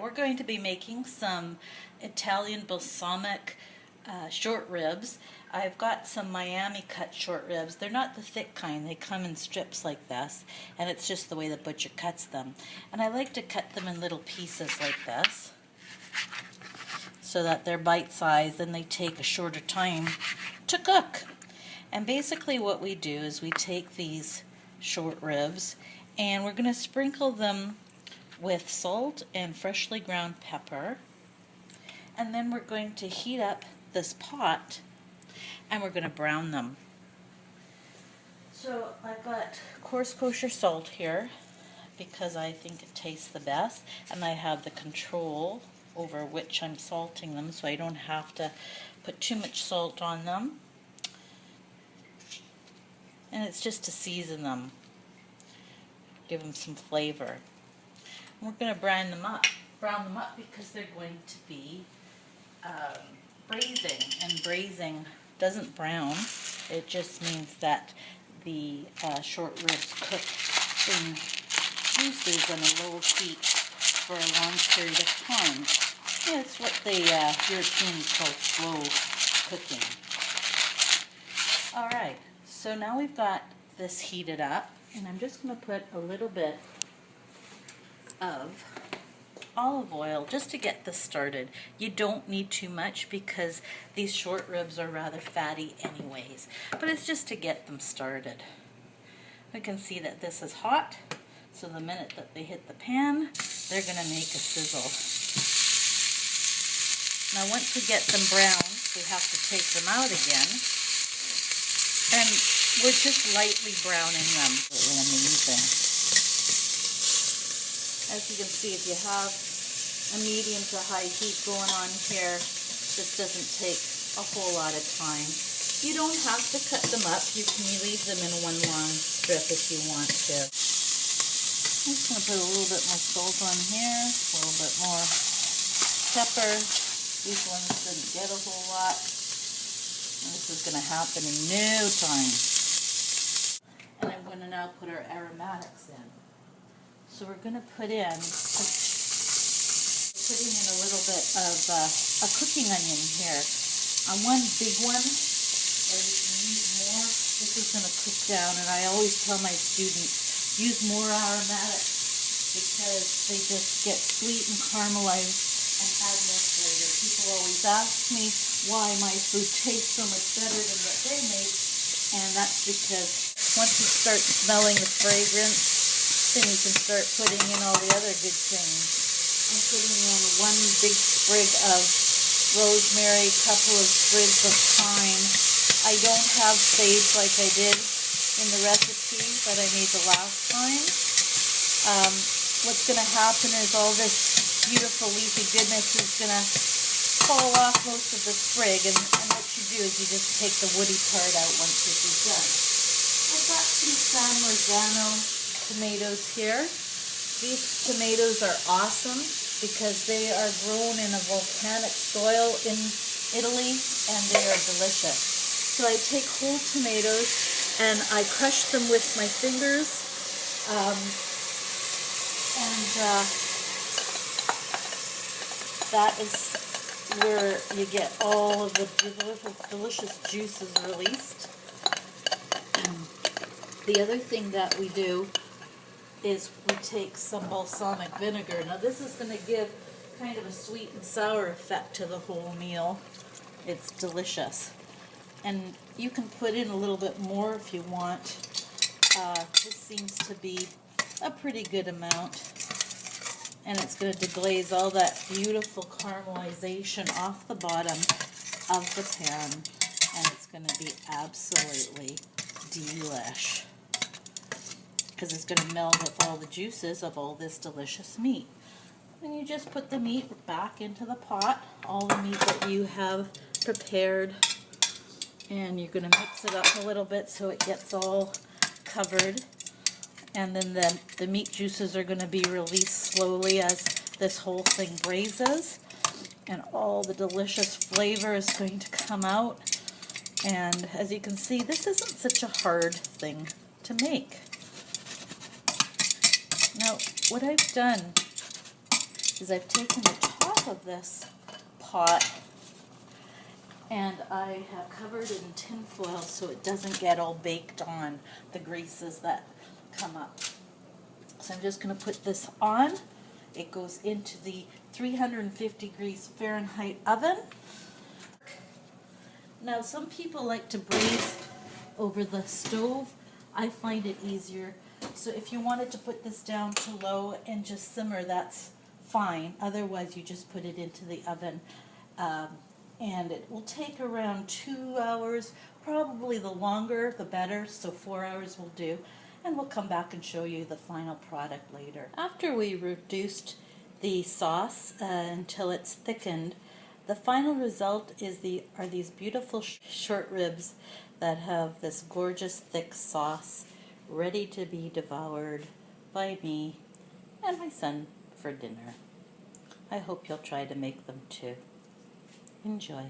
we're going to be making some Italian balsamic short ribs. I've got some Miami cut short ribs. They're not the thick kind. They come in strips like this, and it's just the way the butcher cuts them. And I like to cut them in little pieces like this so that they're bite-sized and they take a shorter time to cook. And basically what we do is we take these short ribs and we're going to sprinkle them with salt and freshly ground pepper, and then we're going to heat up this pot and we're going to brown them. So I've got coarse kosher salt here because I think it tastes the best, and I have the control over which I'm salting them, so I don't have to put too much salt on them. And it's just to season them, give them some flavor. And we're going to brown them up because they're going to be braising, and braising doesn't brown. It just means that the short ribs cook in juices on a low heat for a long period of time. Yeah, it's what the Europeans call slow cooking. Alright, so now we've got this heated up, and I'm just going to put a little bit of olive oil just to get this started. You don't need too much because these short ribs are rather fatty anyways, but it's just to get them started. We can see that this is hot, so the minute that they hit the pan, they're going to make a sizzle. Now once we get them brown, we have to take them out again, and we're just lightly browning them. Really amazing. As you can see, if you have a medium to high heat going on here, this doesn't take a whole lot of time. You don't have to cut them up. You can leave them in one long strip if you want to. I'm just going to put a little bit more salt on here, a little bit more pepper. These ones didn't get a whole lot. And this is going to happen in no time. And I'm going to now put our aromatics in. So we're going to putting in a little bit of a cooking onion here. On one big one, or you can use more. This is going to cook down, and I always tell my students, use more aromatics because they just get sweet and caramelized and add more flavor. People always ask me why my food tastes so much better than what they make, and that's because once you start smelling the fragrance, then you can start putting in all the other good things. I'm putting in one big sprig of rosemary, a couple of sprigs of thyme. I don't have sage like I did in the recipe that I made the last time. What's going to happen is all this beautiful leafy goodness is going to fall off most of the sprig, and what you do is you just take the woody part out once this is done. I've got some San Marzano tomatoes here. These tomatoes are awesome because they are grown in a volcanic soil in Italy, and they are delicious. So I take whole tomatoes and I crush them with my fingers, that is where you get all of the delicious juices released. The other thing that we do is we take some balsamic vinegar. Now this is going to give kind of a sweet and sour effect to the whole meal. It's delicious. And you can put in a little bit more if you want. This seems to be a pretty good amount. And it's going to deglaze all that beautiful caramelization off the bottom of the pan. And it's going to be absolutely delish, because it's going to meld with all the juices of all this delicious meat. And you just put the meat back into the pot, all the meat that you have prepared, and you're going to mix it up a little bit so it gets all covered. And then the meat juices are going to be released slowly as this whole thing braises, and all the delicious flavor is going to come out. And as you can see, this isn't such a hard thing to make. Now, what I've done is I've taken the top of this pot and I have covered it in tin foil so it doesn't get all baked on the greases that come up. So I'm just going to put this on. It goes into the 350 degrees Fahrenheit oven. Now some people like to braise over the stove. I find it easier. So if you wanted to put this down to low and just simmer, that's fine. Otherwise you just put it into the oven. And it will take around 2 hours, probably the longer the better, so 4 hours will do. And we'll come back and show you the final product later. After we reduced the sauce until it's thickened, the final result is are these beautiful short ribs that have this gorgeous thick sauce ready to be devoured by me and my son for dinner. I hope you'll try to make them too. Enjoy.